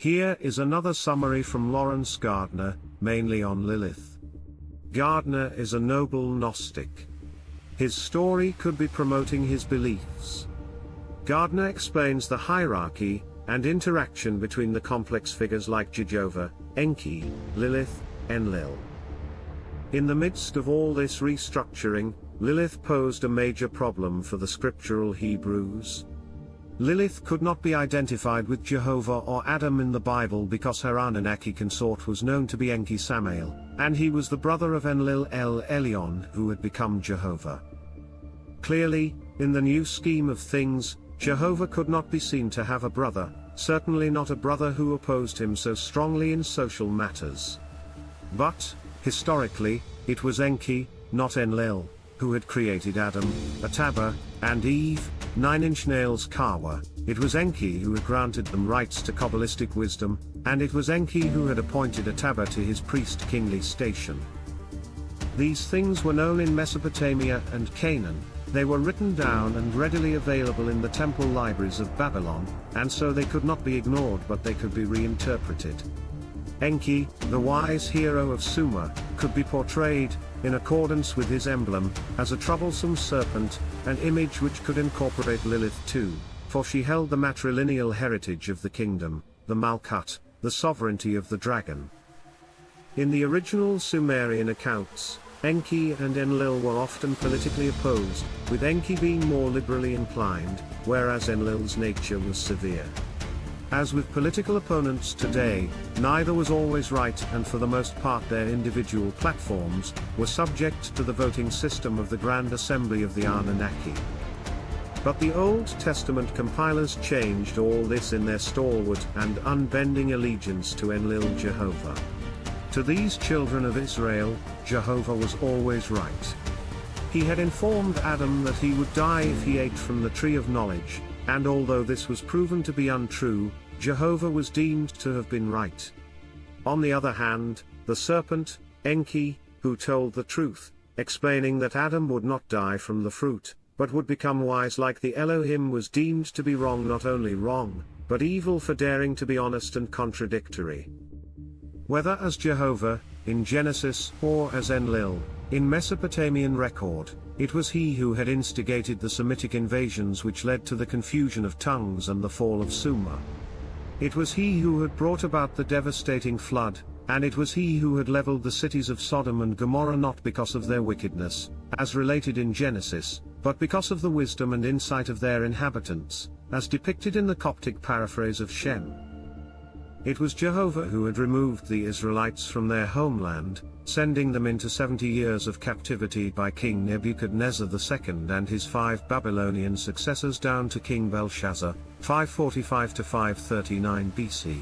Here is another summary from Lawrence Gardner, mainly on Lilith. Gardner is a noble Gnostic. His story could be promoting his beliefs. Gardner explains the hierarchy and interaction between the complex figures like Jejovah, Enki, Lilith, Enlil. In the midst of all this restructuring, Lilith posed a major problem for the scriptural Hebrews. Lilith could not be identified with Jehovah or Adam in the Bible because her Annunaki consort was known to be Enki Samael, and he was the brother of Enlil el Elyon who had become Jehovah. Clearly, in the new scheme of things, Jehovah could not be seen to have a brother, certainly not a brother who opposed him so strongly in social matters. But, historically, it was Enki, not Enlil, who had created Adam, Atabba, and Eve, 9-inch nails Ninkhawa. It was Enki who had granted them rights to Qabalistic wisdom, and it was Enki who had appointed Atabba to his priest-kingly station. These things were known in Mesopotamia and Canaan. They were written down and readily available in the temple libraries of Babylon, and so they could not be ignored but they could be reinterpreted. Enki, the wise hero of Sumer, could be portrayed, in accordance with his emblem, as a troublesome serpent, an image which could incorporate Lilith too, for she held the matrilineal heritage of the kingdom, the Malkhut, the sovereignty of the dragon. In the original Sumerian accounts, Enki and Enlil were often politically opposed, with Enki being more liberally inclined, whereas Enlil's nature was severe. As with political opponents today, neither was always right, and for the most part their individual platforms were subject to the voting system of the Grand Assembly of the Annunaki. But the Old Testament compilers changed all this in their stalwart and unbending allegiance to Enlil Jehovah. To these children of Israel, Jehovah was always right. He had informed Adam that he would die if he ate from the tree of knowledge, and although this was proven to be untrue, Jehovah was deemed to have been right. On the other hand, the serpent, Enki, who told the truth, explaining that Adam would not die from the fruit, but would become wise like the Elohim, was deemed to be wrong, not only wrong, but evil for daring to be honest and contradictory. Whether as Jehovah, in Genesis, or as Enlil, in Mesopotamian record, it was he who had instigated the Semitic invasions which led to the confusion of tongues and the fall of Sumer. It was he who had brought about the devastating flood, and it was he who had leveled the cities of Sodom and Gomorrah not because of their wickedness, as related in Genesis, but because of the wisdom and insight of their inhabitants, as depicted in the Coptic paraphrase of Shem. It was Jehovah who had removed the Israelites from their homeland, sending them into 70 years of captivity by King Nebuchadnezzar II and his 5 Babylonian successors down to King Belshazzar, 545 to 539 BC.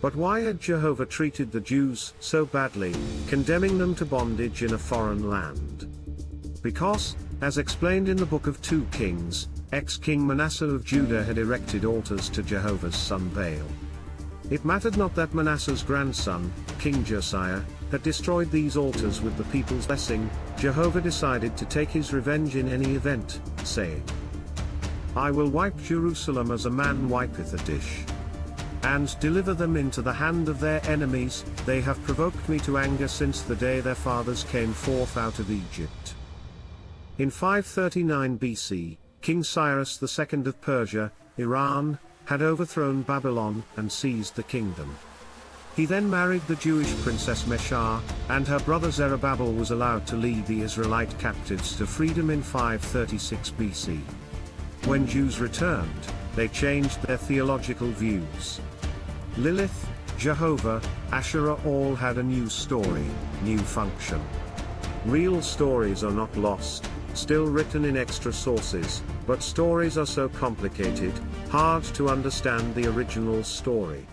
But why had Jehovah treated the Jews so badly, condemning them to bondage in a foreign land? Because, as explained in the Book of 2 Kings, ex-King Manasseh of Judah had erected altars to Jehovah's son Baal. It mattered not that Manasseh's grandson, King Josiah, had destroyed these altars with the people's blessing. Jehovah decided to take his revenge in any event, saying, "I will wipe Jerusalem as a man wipeth a dish, and deliver them into the hand of their enemies. They have provoked me to anger since the day their fathers came forth out of Egypt." In 539 BC, King Cyrus II of Persia, Iran, had overthrown Babylon and seized the kingdom. He then married the Jewish princess Meshach, and her brother Zerubbabel was allowed to lead the Israelite captives to freedom in 536 BC. When Jews returned, they changed their theological views. Lilith, Jehovah, Asherah all had a new story, new function. Real stories are not lost, still written in extra sources, but stories are so complicated, hard to understand the original story.